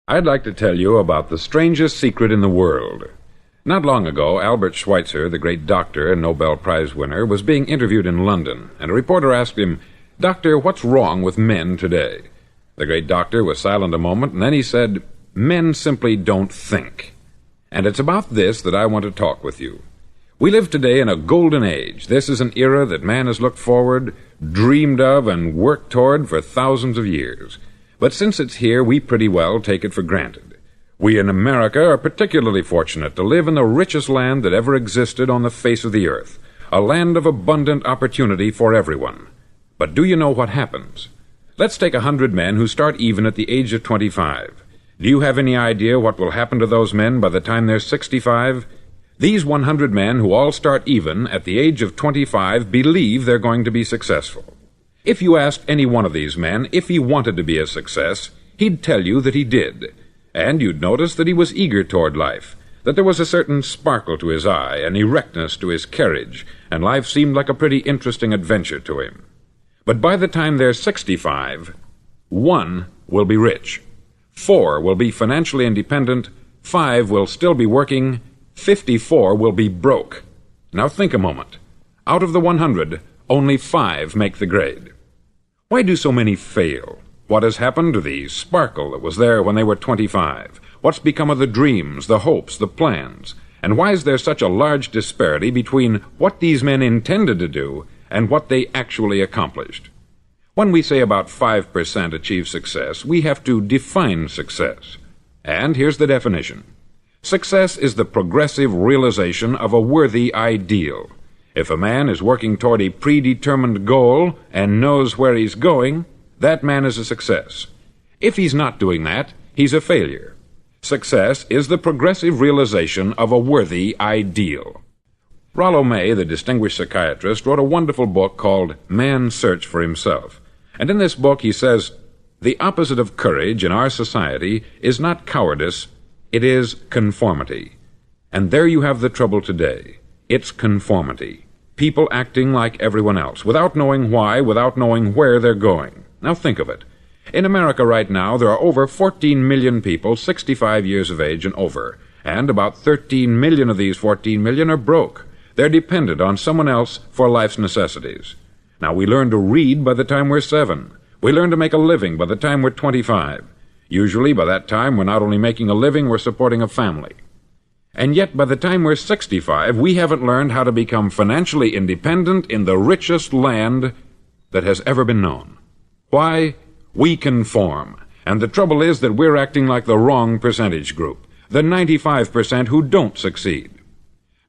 I'd like to tell you about the strangest secret in the world. Not long ago, Albert Schweitzer, the great doctor and Nobel Prize winner, was being interviewed in London, and a reporter asked him, "Doctor, what's wrong with men today?" The great doctor was silent a moment, and then he said, "Men simply don't think." And it's about this that I want to talk with you. We live today in a golden age. This is an era that man has looked forward, dreamed of, and worked toward for thousands of years. But since it's here, we pretty well take it for granted. We in America are particularly fortunate to live in the richest land that ever existed on the face of the earth, a land of abundant opportunity for everyone. But do you know what happens? Let's take 100 men who start even at the age of 25. Do you have any idea what will happen to those men by the time they're 65? These 100 men who all start even at the age of 25 believe they're going to be successful. If you asked any one of these men if he wanted to be a success, he'd tell you that he did. And you'd notice that he was eager toward life, that there was a certain sparkle to his eye, an erectness to his carriage, and life seemed like a pretty interesting adventure to him. But by the time they're 65, 1 will be rich, 4 will be financially independent, 5 will still be working, 54 will be broke. Now think a moment. Out of the 100, only 5 make the grade. Why do so many fail? What has happened to the sparkle that was there when they were 25? What's become of the dreams, the hopes, the plans? And why is there such a large disparity between what these men intended to do and what they actually accomplished? When we say about 5% achieve success, we have to define success. And here's the definition. Success is the progressive realization of a worthy ideal. If a man is working toward a predetermined goal and knows where he's going, that man is a success. If he's not doing that, he's a failure. Success is the progressive realization of a worthy ideal. Rollo May, the distinguished psychiatrist, wrote a wonderful book called Man's Search for Himself. And in this book he says, "The opposite of courage in our society is not cowardice, it is conformity." And there you have the trouble today. It's conformity. People acting like everyone else, without knowing why, without knowing where they're going. Now think of it. In America right now, there are over 14 million people 65 years of age and over, and about 13 million of these 14 million are broke. They're dependent on someone else for life's necessities. Now, we learn to read by the time we're 7. We learn to make a living by the time we're 25. Usually, by that time, we're not only making a living, we're supporting a family. And yet, by the time we're 65, we haven't learned how to become financially independent in the richest land that has ever been known. Why? We conform. And the trouble is that we're acting like the wrong percentage group, the 95% who don't succeed.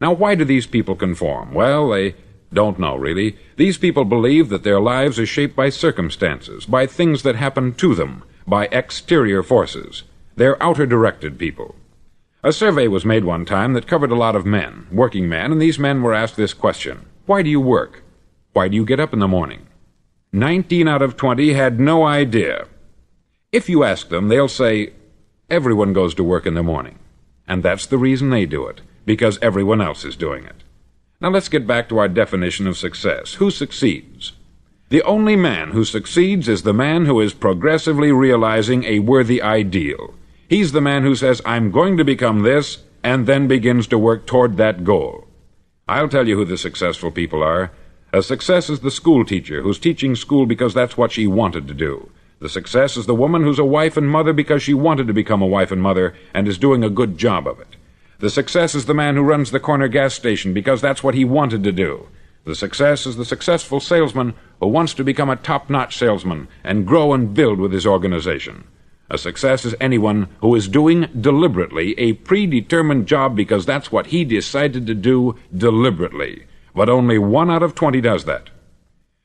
Now, why do these people conform? Well, they don't know, really. These people believe that their lives are shaped by circumstances, by things that happen to them, by exterior forces. They're outer-directed people. A survey was made one time that covered a lot of men, working men, and these men were asked this question: why do you work? Why do you get up in the morning? 19 out of 20 had no idea. If you ask them, they'll say, everyone goes to work in the morning. And that's the reason they do it, because everyone else is doing it. Now let's get back to our definition of success. Who succeeds? The only man who succeeds is the man who is progressively realizing a worthy ideal. He's the man who says, I'm going to become this, and then begins to work toward that goal. I'll tell you who the successful people are. A success is the school teacher who's teaching school because that's what she wanted to do. The success is the woman who's a wife and mother because she wanted to become a wife and mother and is doing a good job of it. The success is the man who runs the corner gas station because that's what he wanted to do. The success is the successful salesman who wants to become a top-notch salesman and grow and build with his organization. A success is anyone who is doing deliberately a predetermined job because that's what he decided to do deliberately. But only 1 out of 20 does that.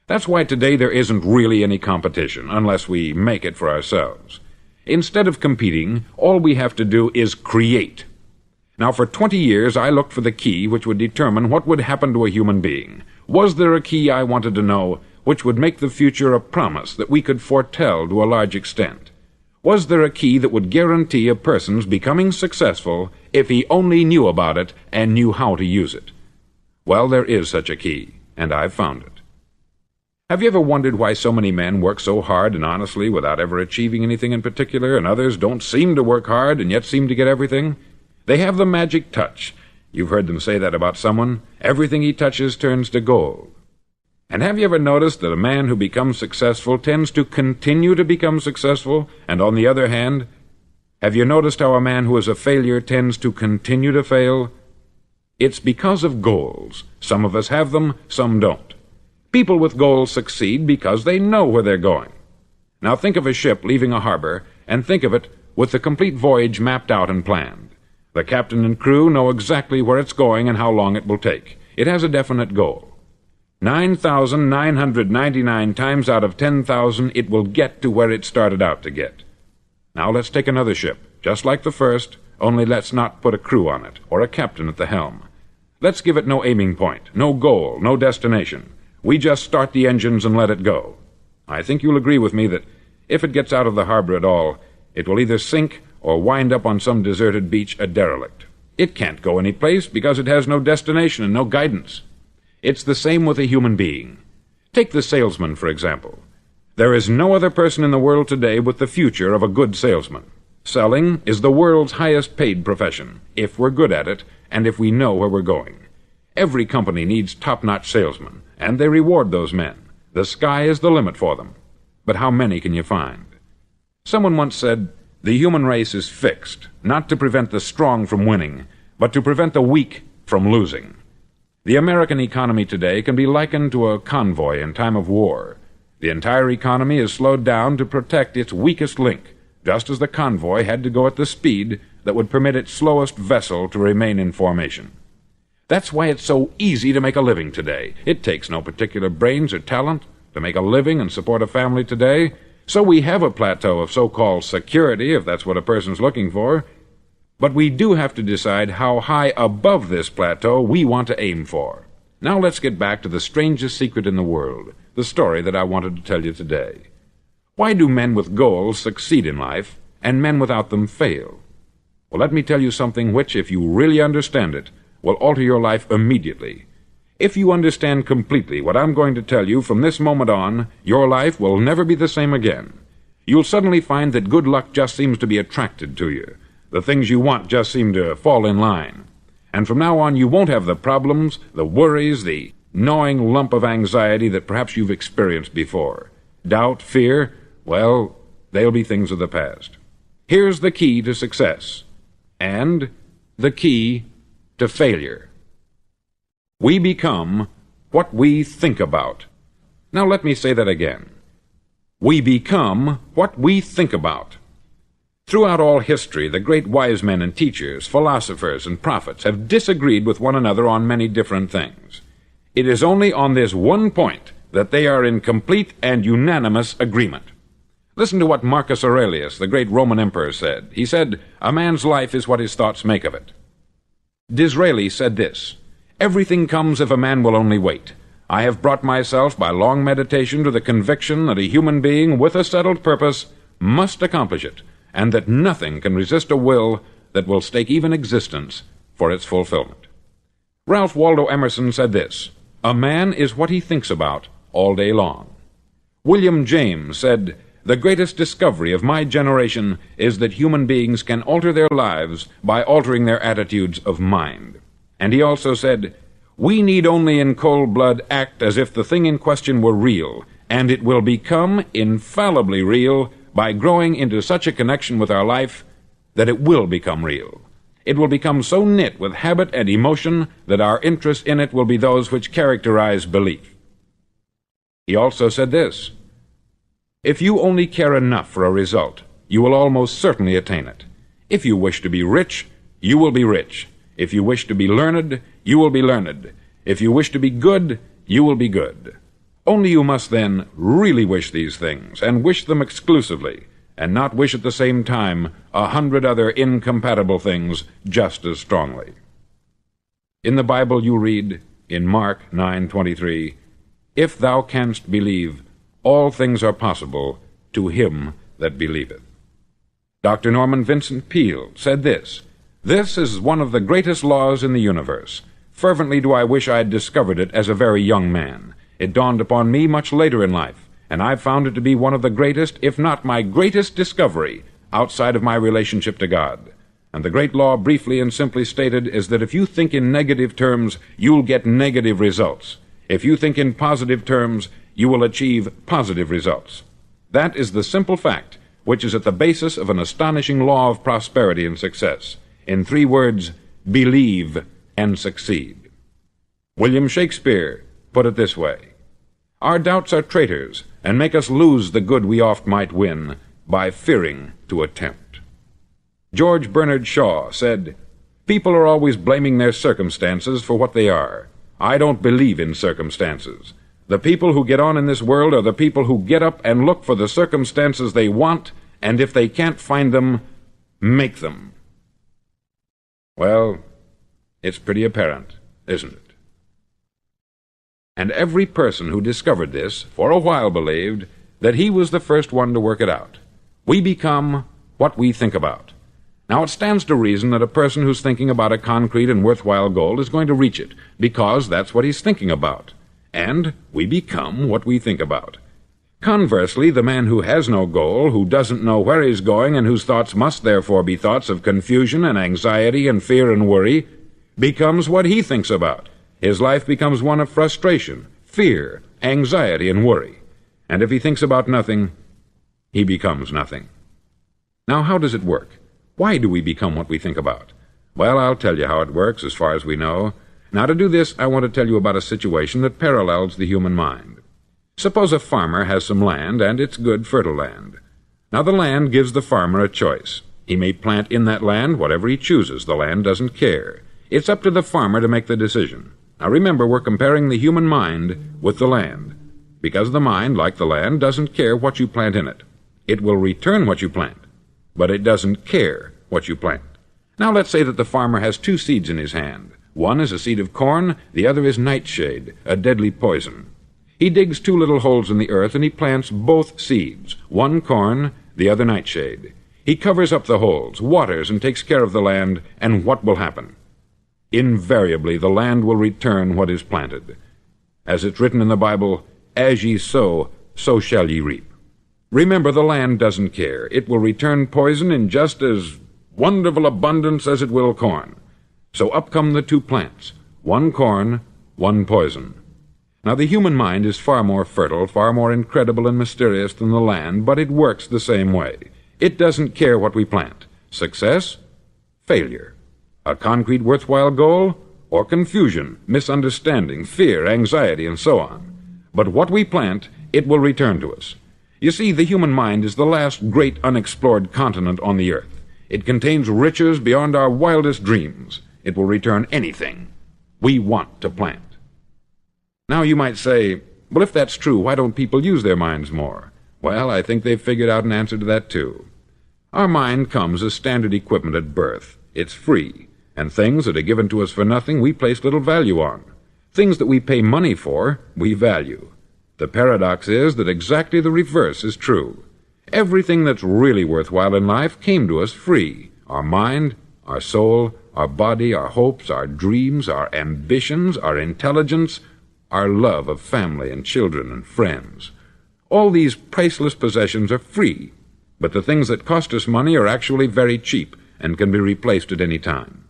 That's why today there isn't really any competition, unless we make it for ourselves. Instead of competing, all we have to do is create. Now, for 20 years, I looked for the key which would determine what would happen to a human being. Was there a key, I wanted to know, which would make the future a promise that we could foretell to a large extent? Was there a key that would guarantee a person's becoming successful if he only knew about it and knew how to use it? Well, there is such a key, and I've found it. Have you ever wondered why so many men work so hard and honestly without ever achieving anything in particular, and others don't seem to work hard and yet seem to get everything? They have the magic touch. You've heard them say that about someone. Everything he touches turns to gold. And have you ever noticed that a man who becomes successful tends to continue to become successful, and on the other hand, have you noticed how a man who is a failure tends to continue to fail? It's because of goals. Some of us have them, some don't. People with goals succeed because they know where they're going. Now think of a ship leaving a harbor, and think of it with the complete voyage mapped out and planned. The captain and crew know exactly where it's going and how long it will take. It has a definite goal. 9,999 times out of 10,000 it will get to where it started out to get. Now let's take another ship, just like the first, only let's not put a crew on it, or a captain at the helm. Let's give it no aiming point, no goal, no destination. We just start the engines and let it go. I think you'll agree with me that if it gets out of the harbor at all, it will either sink or wind up on some deserted beach a derelict. It can't go any place because it has no destination and no guidance. It's the same with a human being. Take the salesman, for example. There is no other person in the world today with the future of a good salesman. Selling is the world's highest paid profession, if we're good at it, and if we know where we're going. Every company needs top-notch salesmen, and they reward those men. The sky is the limit for them. But how many can you find? Someone once said, the human race is fixed, not to prevent the strong from winning, but to prevent the weak from losing. The American economy today can be likened to a convoy in time of war. The entire economy is slowed down to protect its weakest link, just as the convoy had to go at the speed that would permit its slowest vessel to remain in formation. That's why it's so easy to make a living today. It takes no particular brains or talent to make a living and support a family today, so we have a plateau of so-called security, if that's what a person's looking for. But we do have to decide how high above this plateau we want to aim for. Now let's get back to the strangest secret in the world, the story that I wanted to tell you today. Why do men with goals succeed in life, and men without them fail? Well, let me tell you something which, if you really understand it, will alter your life immediately. If you understand completely what I'm going to tell you from this moment on, your life will never be the same again. You'll suddenly find that good luck just seems to be attracted to you. The things you want just seem to fall in line. And from now on, you won't have the problems, the worries, the gnawing lump of anxiety that perhaps you've experienced before. Doubt, fear, well, they'll be things of the past. Here's the key to success, and the key to failure. We become what we think about. Now let me say that again. We become what we think about. Throughout all history, the great wise men and teachers, philosophers and prophets have disagreed with one another on many different things. It is only on this one point that they are in complete and unanimous agreement. Listen to what Marcus Aurelius, the great Roman emperor, said. He said, "A man's life is what his thoughts make of it." Disraeli said this, "Everything comes if a man will only wait. I have brought myself by long meditation to the conviction that a human being with a settled purpose must accomplish it, and that nothing can resist a will that will stake even existence for its fulfillment." Ralph Waldo Emerson said this, "A man is what he thinks about all day long." William James said, "The greatest discovery of my generation is that human beings can alter their lives by altering their attitudes of mind." And he also said, "We need only in cold blood act as if the thing in question were real, and it will become infallibly real by growing into such a connection with our life that it will become real. It will become so knit with habit and emotion that our interest in it will be those which characterize belief." He also said this, "If you only care enough for a result, you will almost certainly attain it. If you wish to be rich, you will be rich. If you wish to be learned, you will be learned. If you wish to be good, you will be good. Only you must then really wish these things, and wish them exclusively, and not wish at the same time 100 other incompatible things just as strongly." In the Bible you read, in Mark 9:23, "If thou canst believe, all things are possible to him that believeth." Dr. Norman Vincent Peale said this, "This is one of the greatest laws in the universe. Fervently do I wish I had discovered it as a very young man. It dawned upon me much later in life, and I've found it to be one of the greatest, if not my greatest discovery, outside of my relationship to God. And the great law, briefly and simply stated, is that if you think in negative terms, you'll get negative results. If you think in positive terms, you will achieve positive results. That is the simple fact which is at the basis of an astonishing law of prosperity and success. In 3 words, believe and succeed. William Shakespeare put it this way: "Our doubts are traitors, and make us lose the good we oft might win, by fearing to attempt." George Bernard Shaw said, "People are always blaming their circumstances for what they are. I don't believe in circumstances. The people who get on in this world are the people who get up and look for the circumstances they want, and if they can't find them, make them." Well, it's pretty apparent, isn't it? And every person who discovered this for a while believed that he was the first one to work it out. We become what we think about. Now, it stands to reason that a person who's thinking about a concrete and worthwhile goal is going to reach it, because that's what he's thinking about. And we become what we think about. Conversely, the man who has no goal, who doesn't know where he's going, and whose thoughts must therefore be thoughts of confusion and anxiety and fear and worry, becomes what he thinks about. His life becomes one of frustration, fear, anxiety, and worry. And if he thinks about nothing, he becomes nothing. Now, how does it work? Why do we become what we think about? Well, I'll tell you how it works as far as we know. Now, to do this, I want to tell you about a situation that parallels the human mind. Suppose a farmer has some land, and it's good, fertile land. Now, the land gives the farmer a choice. He may plant in that land whatever he chooses. The land doesn't care. It's up to the farmer to make the decision. Now, remember, we're comparing the human mind with the land, because the mind, like the land, doesn't care what you plant in it. It will return what you plant, but it doesn't care what you plant. Now, let's say that the farmer has 2 seeds in his hand. One is a seed of corn, the other is nightshade, a deadly poison. He digs 2 little holes in the earth, and he plants both seeds, one corn, the other nightshade. He covers up the holes, waters, and takes care of the land, and what will happen? Invariably, the land will return what is planted. As it's written in the Bible, "As ye sow, so shall ye reap." Remember, the land doesn't care. It will return poison in just as wonderful abundance as it will corn. So up come the 2 plants, one corn, one poison. Now, the human mind is far more fertile, far more incredible and mysterious than the land, but it works the same way. It doesn't care what we plant. Success, failure. A concrete worthwhile goal, or confusion, misunderstanding, fear, anxiety, and so on. But what we plant, it will return to us. You see, the human mind is the last great unexplored continent on the earth. It contains riches beyond our wildest dreams. It will return anything we want to plant. Now, you might say, well, if that's true, why don't people use their minds more? Well, I think they've figured out an answer to that, too. Our mind comes as standard equipment at birth. It's free, and things that are given to us for nothing we place little value on. Things that we pay money for, we value. The paradox is that exactly the reverse is true. Everything that's really worthwhile in life came to us free. Our mind, our soul, our body, our hopes, our dreams, our ambitions, our intelligence, our love of family and children and friends. All these priceless possessions are free, but the things that cost us money are actually very cheap and can be replaced at any time.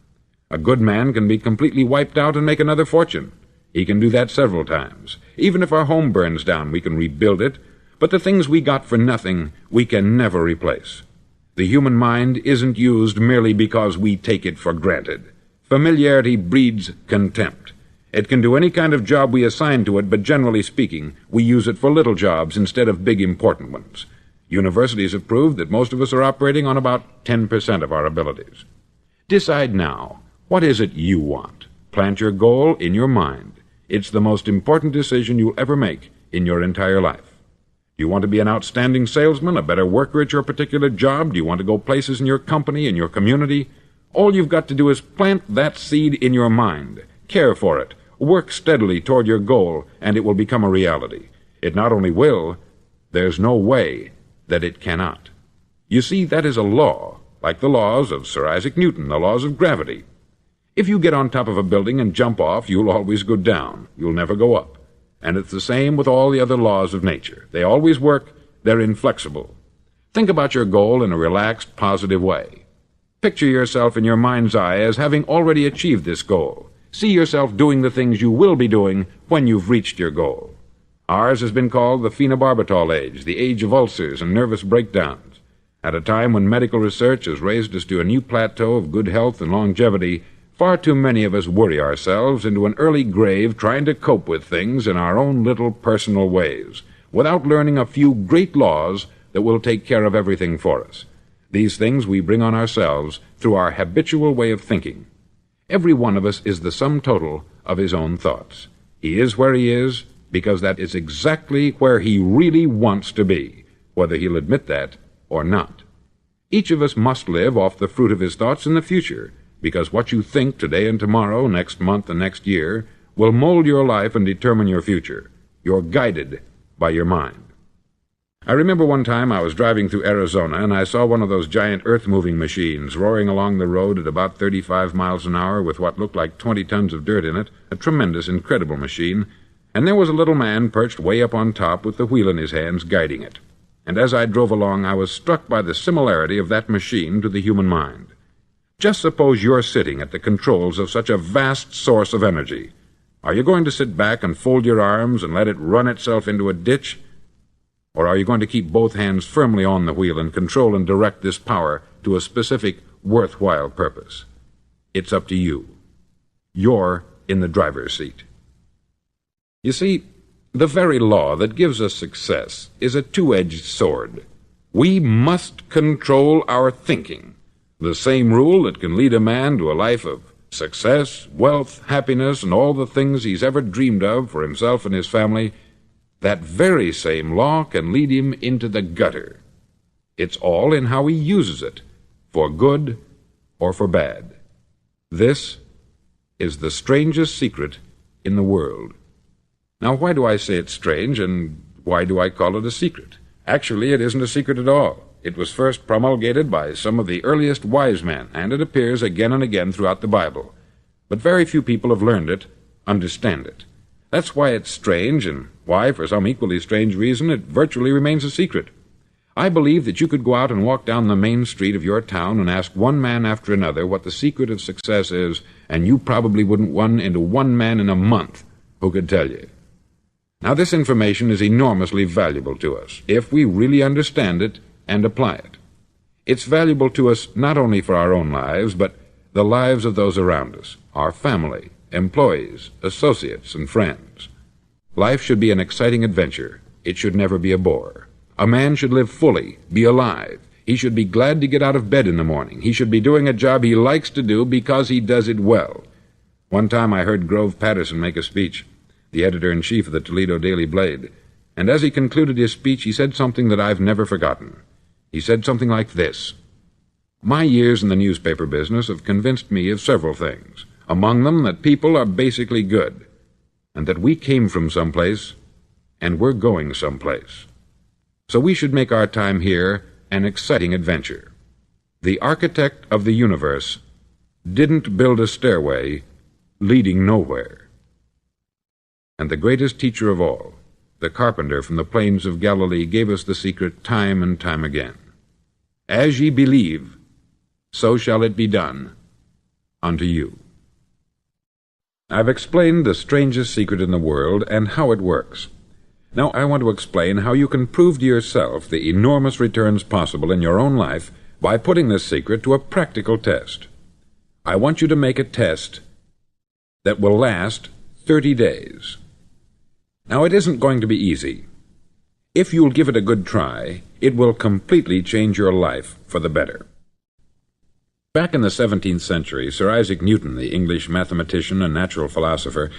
A good man can be completely wiped out and make another fortune. He can do that several times. Even if our home burns down, we can rebuild it, but the things we got for nothing, we can never replace. The human mind isn't used merely because we take it for granted. Familiarity breeds contempt. It can do any kind of job we assign to it, but generally speaking, we use it for little jobs instead of big important ones. Universities have proved that most of us are operating on about 10% of our abilities. Decide now, what is it you want? Plant your goal in your mind. It's the most important decision you'll ever make in your entire life. Do you want to be an outstanding salesman, a better worker at your particular job? Do you want to go places in your company, in your community? All you've got to do is plant that seed in your mind. Care for it. Work steadily toward your goal, and it will become a reality. It not only will, there's no way that it cannot. You see, that is a law, like the laws of Sir Isaac Newton, the laws of gravity. If you get on top of a building and jump off, you'll always go down. You'll never go up. And it's the same with all the other laws of nature. They always work. They're inflexible. Think about your goal in a relaxed, positive way. Picture yourself in your mind's eye as having already achieved this goal. See yourself doing the things you will be doing when you've reached your goal. Ours has been called the phenobarbital age, the age of ulcers and nervous breakdowns. At a time when medical research has raised us to a new plateau of good health and longevity, far too many of us worry ourselves into an early grave trying to cope with things in our own little personal ways, without learning a few great laws that will take care of everything for us. These things we bring on ourselves through our habitual way of thinking. Every one of us is the sum total of his own thoughts. He is where he is because that is exactly where he really wants to be, whether he'll admit that or not. Each of us must live off the fruit of his thoughts in the future, because what you think today and tomorrow, next month and next year, will mold your life and determine your future. You're guided by your mind. I remember one time I was driving through Arizona and I saw one of those giant earth-moving machines roaring along the road at about 35 miles an hour with what looked like 20 tons of dirt in it, a tremendous, incredible machine, and there was a little man perched way up on top with the wheel in his hands guiding it. And as I drove along, I was struck by the similarity of that machine to the human mind. Just suppose you're sitting at the controls of such a vast source of energy. Are you going to sit back and fold your arms and let it run itself into a ditch? Or are you going to keep both hands firmly on the wheel and control and direct this power to a specific, worthwhile purpose? It's up to you. You're in the driver's seat. You see, the very law that gives us success is a two-edged sword. We must control our thinking. The same rule that can lead a man to a life of success, wealth, happiness, and all the things he's ever dreamed of for himself and his family, that very same law can lead him into the gutter. It's all in how he uses it, for good or for bad. This is the strangest secret in the world. Now, why do I say it's strange, and why do I call it a secret? Actually, it isn't a secret at all. It was first promulgated by some of the earliest wise men, and it appears again and again throughout the Bible. But very few people have learned it, understand it. That's why it's strange, and why, for some equally strange reason, it virtually remains a secret. I believe that you could go out and walk down the main street of your town and ask one man after another what the secret of success is, and you probably wouldn't run into one man in a month who could tell you. Now, this information is enormously valuable to us, if we really understand it and apply it. It's valuable to us not only for our own lives, but the lives of those around us, our family, employees, associates, and friends. Life should be an exciting adventure. It should never be a bore. A man should live fully, be alive. He should be glad to get out of bed in the morning. He should be doing a job he likes to do because he does it well. One time I heard Grove Patterson make a speech, the editor-in-chief of the Toledo Daily Blade, and as he concluded his speech, he said something that I've never forgotten. He said something like this: "My years in the newspaper business have convinced me of several things, among them that people are basically good, and that we came from someplace, and we're going someplace. So we should make our time here an exciting adventure. The architect of the universe didn't build a stairway leading nowhere." And the greatest teacher of all, the carpenter from the plains of Galilee, gave us the secret time and time again. "As ye believe, so shall it be done unto you." I've explained the strangest secret in the world and how it works. Now I want to explain how you can prove to yourself the enormous returns possible in your own life by putting this secret to a practical test. I want you to make a test that will last 30 days. Now, it isn't going to be easy. If you'll give it a good try, it will completely change your life for the better. Back in the 17th century, Sir Isaac Newton, the English mathematician and natural philosopher,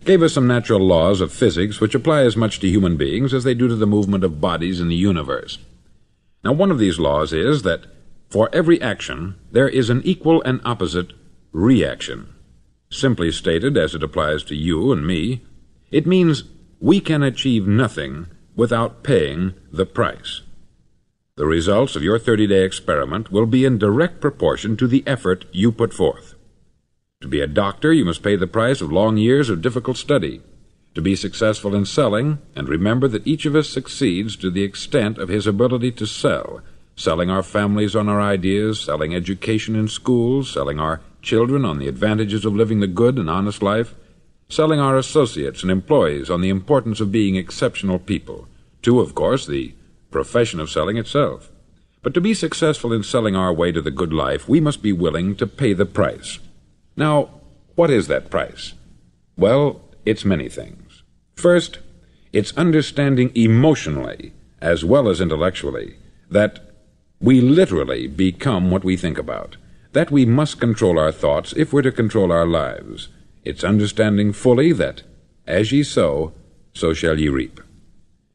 gave us some natural laws of physics which apply as much to human beings as they do to the movement of bodies in the universe. Now, one of these laws is that for every action there is an equal and opposite reaction. Simply stated, as it applies to you and me, it means we can achieve nothing without paying the price. The results of your 30-day experiment will be in direct proportion to the effort you put forth. To be a doctor, you must pay the price of long years of difficult study. to be successful in selling, and remember that each of us succeeds to the extent of his ability to sell, selling our families on our ideas, selling education in schools, selling our children on the advantages of living the good and honest life, selling our associates and employees on the importance of being exceptional people, to, of course, the profession of selling itself. But to be successful in selling our way to the good life, we must be willing to pay the price. Now, what is that price? Well, it's many things. First, it's understanding emotionally, as well as intellectually, that we literally become what we think about, that we must control our thoughts if we're to control our lives. It's understanding fully that, as ye sow, so shall ye reap.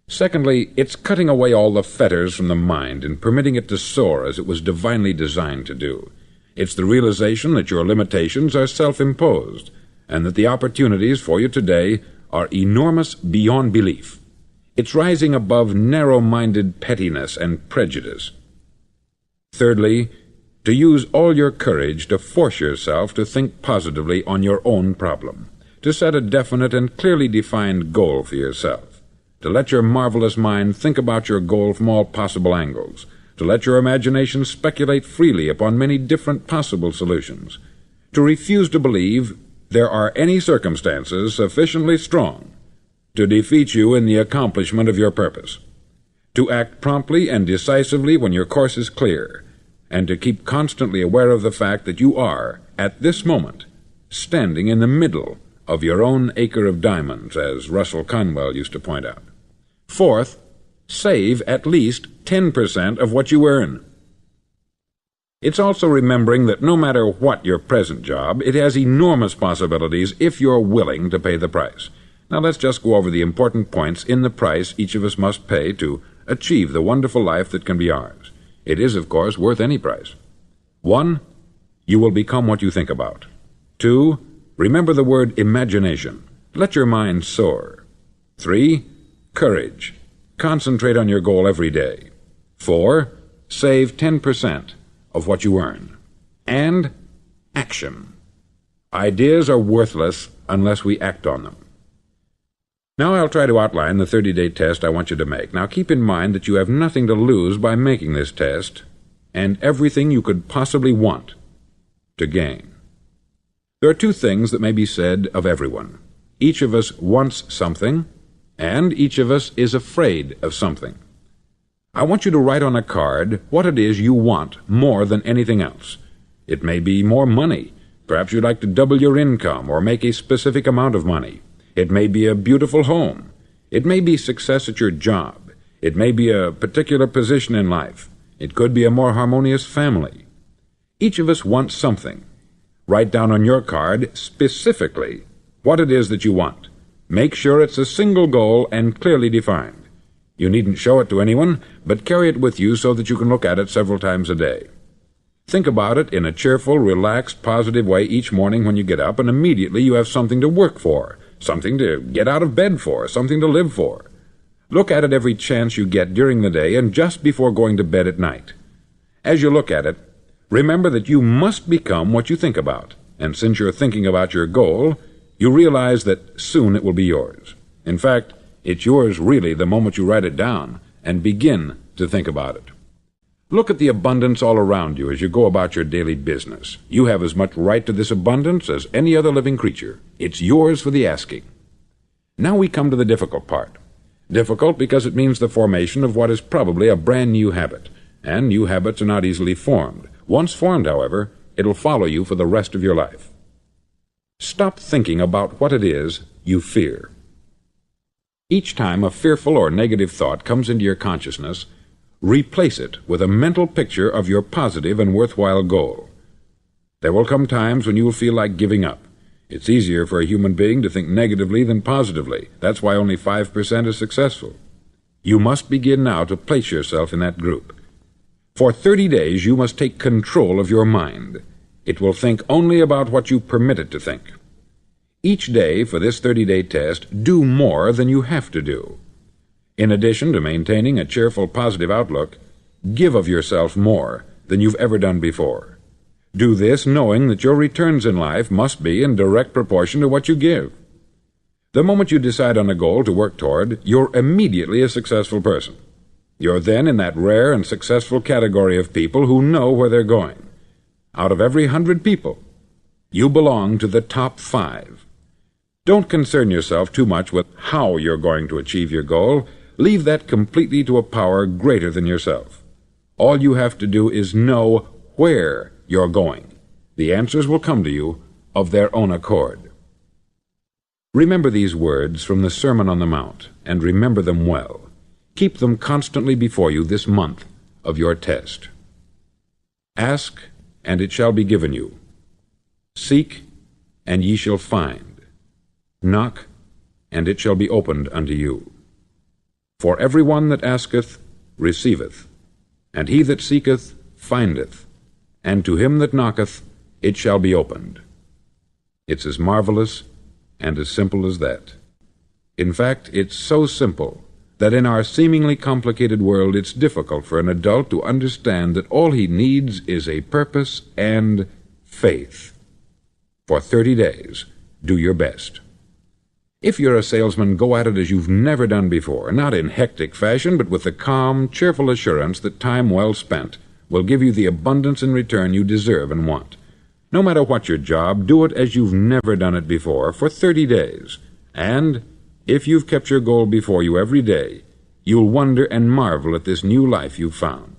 Secondly, it's cutting away all the fetters from the mind and permitting it to soar as it was divinely designed to do. It's the realization that your limitations are self-imposed, and that the opportunities for you today are enormous beyond belief. It's rising above narrow-minded pettiness and prejudice. Thirdly, to use all your courage to force yourself to think positively on your own problem, to set a definite and clearly defined goal for yourself, to let your marvelous mind think about your goal from all possible angles, to let your imagination speculate freely upon many different possible solutions, to refuse to believe there are any circumstances sufficiently strong to defeat you in the accomplishment of your purpose, to act promptly and decisively when your course is clear, and to keep constantly aware of the fact that you are, at this moment, standing in the middle of your own acre of diamonds, as Russell Conwell used to point out. Fourth, save at least 10% of what you earn. It's also remembering that no matter what your present job, it has enormous possibilities if you're willing to pay the price. Now let's just go over the important points in the price each of us must pay to achieve the wonderful life that can be ours. It is, of course, worth any price. 1. You will become what you think about. 2. Remember the word imagination. Let your mind soar. 3. Courage. Concentrate on your goal every day. 4. Save 10% of what you earn. And action. Ideas are worthless unless we act on them. Now I'll try to outline the 30-day test I want you to make. Now keep in mind that you have nothing to lose by making this test, and everything you could possibly want to gain. There are two things that may be said of everyone. Each of us wants something, and each of us is afraid of something. I want you to write on a card what it is you want more than anything else. It may be more money. Perhaps you'd like to double your income or make a specific amount of money. It may be a beautiful home. It may be success at your job. It may be a particular position in life. It could be a more harmonious family. Each of us wants something. Write down on your card specifically what it is that you want. Make sure it's a single goal and clearly defined. You needn't show it to anyone, but carry it with you so that you can look at it several times a day. Think about it in a cheerful, relaxed, positive way each morning when you get up, and immediately you have something to work for, something to get out of bed for, something to live for. Look at it every chance you get during the day and just before going to bed at night. As you look at it, remember that you must become what you think about, and since you're thinking about your goal, you realize that soon it will be yours. In fact, it's yours really the moment you write it down and begin to think about it. Look at the abundance all around you as you go about your daily business. You have as much right to this abundance as any other living creature. It's yours for the asking. Now we come to the difficult part. Difficult because it means the formation of what is probably a brand new habit, and new habits are not easily formed. Once formed, however, it'll follow you for the rest of your life. Stop thinking about what it is you fear. Each time a fearful or negative thought comes into your consciousness, replace it with a mental picture of your positive and worthwhile goal. There will come times when you will feel like giving up. It's easier for a human being to think negatively than positively. That's why only 5% is successful. You must begin now to place yourself in that group. For 30 days you must take control of your mind. It will think only about what you permit it to think. Each day for this 30-day test, do more than you have to do. In addition to maintaining a cheerful, positive outlook, give of yourself more than you've ever done before. Do this knowing that your returns in life must be in direct proportion to what you give. The moment you decide on a goal to work toward, you're immediately a successful person. You're then in that rare and successful category of people who know where they're going. Out of every 100 people, you belong to the top 5. Don't concern yourself too much with how you're going to achieve your goal. Leave that completely to a power greater than yourself. All you have to do is know where you're going. The answers will come to you of their own accord. Remember these words from the Sermon on the Mount, and remember them well. Keep them constantly before you this month of your test. Ask, and it shall be given you. Seek, and ye shall find. Knock, and it shall be opened unto you. For every one that asketh receiveth, and he that seeketh findeth, and to him that knocketh it shall be opened. It's as marvelous and as simple as that. In fact, it's so simple that in our seemingly complicated world it's difficult for an adult to understand that all he needs is a purpose and faith. For 30 days, do your best. If you're a salesman, go at it as you've never done before, not in hectic fashion, but with the calm, cheerful assurance that time well spent will give you the abundance in return you deserve and want. No matter what your job, do it as you've never done it before for 30 days. And if you've kept your goal before you every day, you'll wonder and marvel at this new life you've found.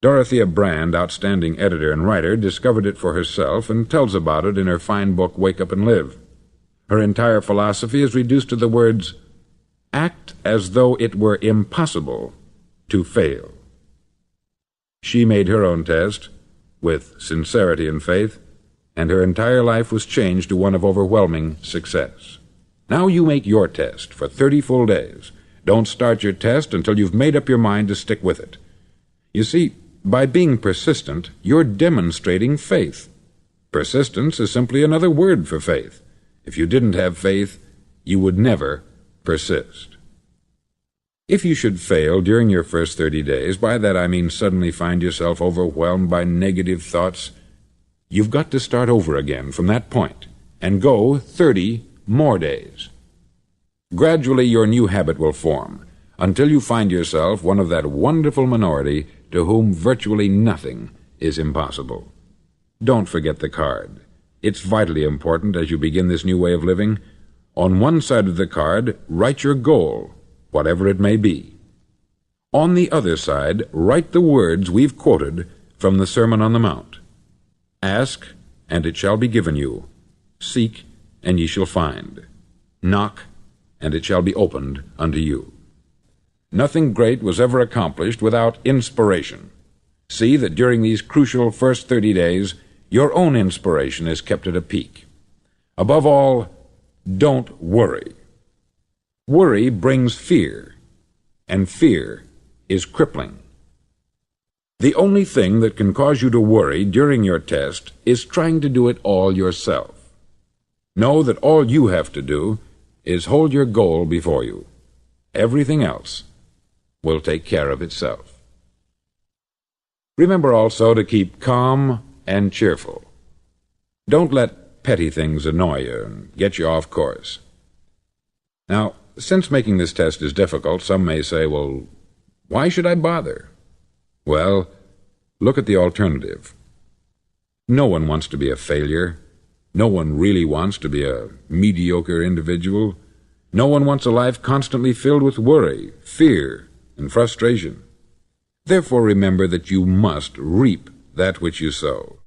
Dorothea Brand, outstanding editor and writer, discovered it for herself and tells about it in her fine book, Wake Up and Live. Her entire philosophy is reduced to the words, act as though it were impossible to fail. She made her own test with sincerity and faith, and her entire life was changed to one of overwhelming success. Now you make your test for 30 full days. Don't start your test until you've made up your mind to stick with it. You see, by being persistent, you're demonstrating faith. Persistence is simply another word for faith. If you didn't have faith, you would never persist. If you should fail during your first 30 days, by that I mean suddenly find yourself overwhelmed by negative thoughts, you've got to start over again from that point and go 30 more days. Gradually your new habit will form until you find yourself one of that wonderful minority to whom virtually nothing is impossible. Don't forget the card. It's vitally important as you begin this new way of living. On one side of the card, write your goal, whatever it may be. On the other side, write the words we've quoted from the Sermon on the Mount. Ask, and it shall be given you. Seek, and ye shall find. Knock, and it shall be opened unto you. Nothing great was ever accomplished without inspiration. See that during these crucial first 30 days, your own inspiration is kept at a peak. Above all, don't worry. Worry brings fear, and fear is crippling. The only thing that can cause you to worry during your test is trying to do it all yourself. Know that all you have to do is hold your goal before you. Everything else will take care of itself. Remember also to keep calm and cheerful. Don't let petty things annoy you and get you off course. Now, since making this test is difficult, some may say, well, why should I bother? Well, look at the alternative. No one wants to be a failure. No one really wants to be a mediocre individual. No one wants a life constantly filled with worry, fear, and frustration. Therefore, remember that you must reap that which you sow.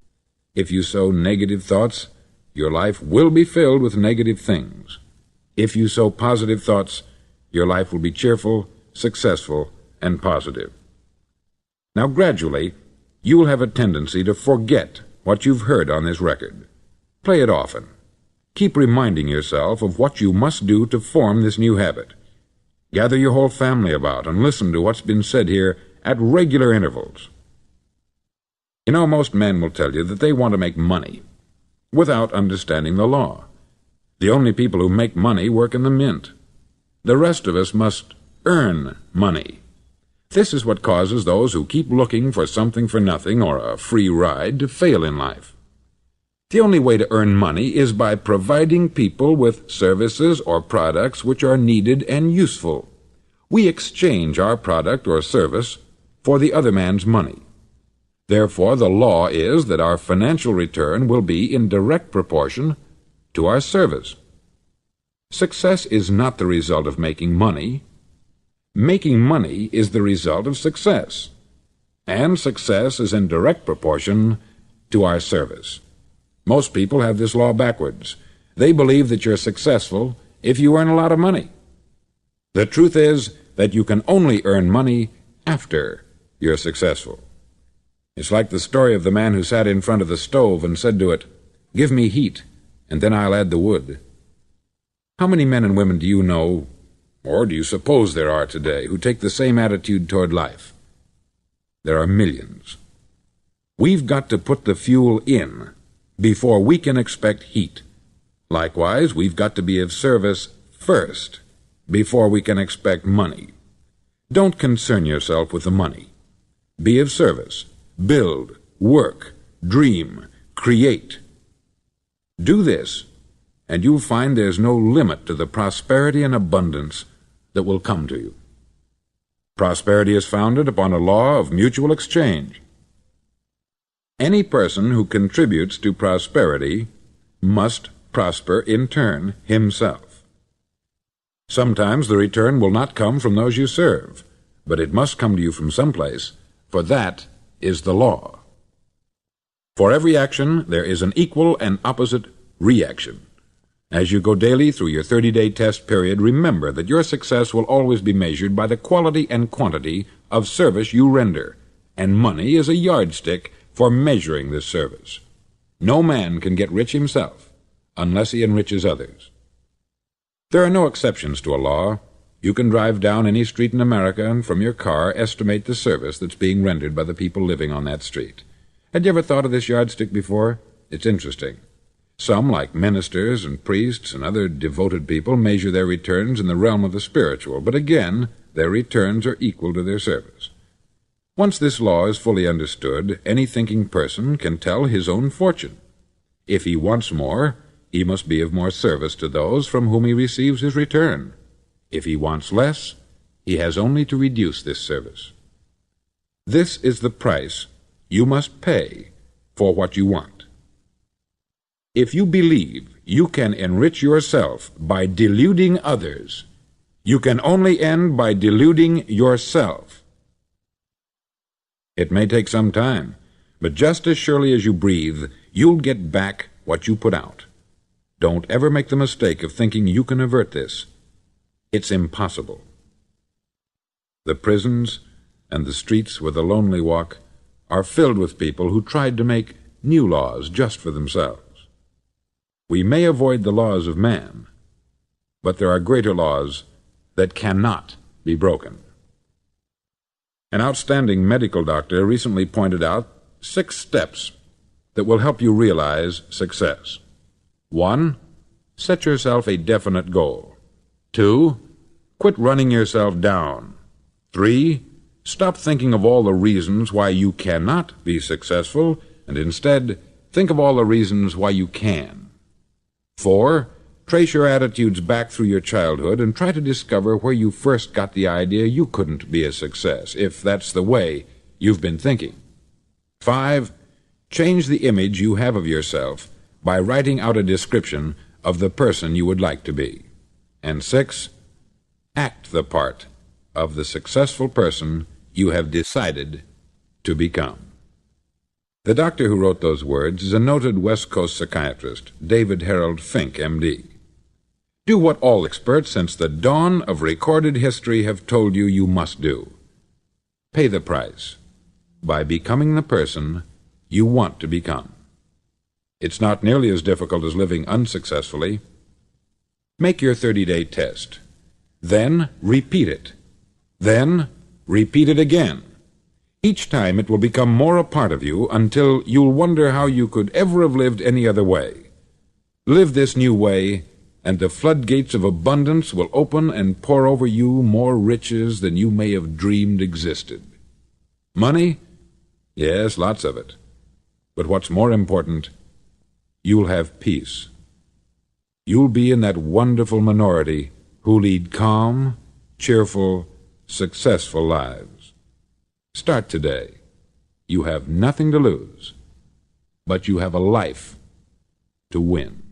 If you sow negative thoughts, your life will be filled with negative things. If you sow positive thoughts, your life will be cheerful, successful, and positive. Now, gradually, you will have a tendency to forget what you've heard on this record. Play it often. Keep reminding yourself of what you must do to form this new habit. Gather your whole family about and listen to what's been said here at regular intervals. You know, most men will tell you that they want to make money without understanding the law. The only people who make money work in the mint. The rest of us must earn money. This is what causes those who keep looking for something for nothing or a free ride to fail in life. The only way to earn money is by providing people with services or products which are needed and useful. We exchange our product or service for the other man's money. Therefore, the law is that our financial return will be in direct proportion to our service. Success is not the result of making money. Making money is the result of success, and success is in direct proportion to our service. Most people have this law backwards. They believe that you're successful if you earn a lot of money. The truth is that you can only earn money after you're successful. It's like the story of the man who sat in front of the stove and said to it, "Give me heat, and then I'll add the wood." How many men and women do you know, or do you suppose there are today, who take the same attitude toward life? There are millions. We've got to put the fuel in before we can expect heat. Likewise, we've got to be of service first before we can expect money. Don't concern yourself with the money. Be of service. Build, work, dream, create. Do this, and you'll find there's no limit to the prosperity and abundance that will come to you. Prosperity is founded upon a law of mutual exchange. Any person who contributes to prosperity must prosper in turn himself. Sometimes the return will not come from those you serve, but it must come to you from someplace, for that is the law. For every action, there is an equal and opposite reaction. As you go daily through your 30-day test period, remember that your success will always be measured by the quality and quantity of service you render, and money is a yardstick for measuring this service. No man can get rich himself unless he enriches others. There are no exceptions to a law. You can drive down any street in America and from your car estimate the service that's being rendered by the people living on that street. Had you ever thought of this yardstick before? It's interesting. Some, like ministers and priests and other devoted people, measure their returns in the realm of the spiritual, but again, their returns are equal to their service. Once this law is fully understood, any thinking person can tell his own fortune. If he wants more, he must be of more service to those from whom he receives his return. If he wants less, he has only to reduce this service. This is the price you must pay for what you want. If you believe you can enrich yourself by deluding others, you can only end by deluding yourself. It may take some time, but just as surely as you breathe, you'll get back what you put out. Don't ever make the mistake of thinking you can avert this. It's impossible. The prisons and the streets where the lonely walk are filled with people who tried to make new laws just for themselves. We may avoid the laws of man, but there are greater laws that cannot be broken. An outstanding medical doctor recently pointed out 6 steps that will help you realize success. 1. Set yourself a definite goal. 2. Quit running yourself down. 3. Stop thinking of all the reasons why you cannot be successful, and instead think of all the reasons why you can. 4. Trace your attitudes back through your childhood and try to discover where you first got the idea you couldn't be a success, if that's the way you've been thinking. 5. Change the image you have of yourself by writing out a description of the person you would like to be. And 6. Act the part of the successful person you have decided to become. The doctor who wrote those words is a noted West Coast psychiatrist, David Harold Fink, M.D. Do what all experts since the dawn of recorded history have told you you must do. Pay the price by becoming the person you want to become. It's not nearly as difficult as living unsuccessfully. Make your 30-day test. Then repeat it. Then repeat it again. Each time it will become more a part of you until you'll wonder how you could ever have lived any other way. Live this new way, and the floodgates of abundance will open and pour over you more riches than you may have dreamed existed. Money? Yes, lots of it. But what's more important, you'll have peace. You'll be in that wonderful minority who lead calm, cheerful, successful lives. Start today. You have nothing to lose, but you have a life to win.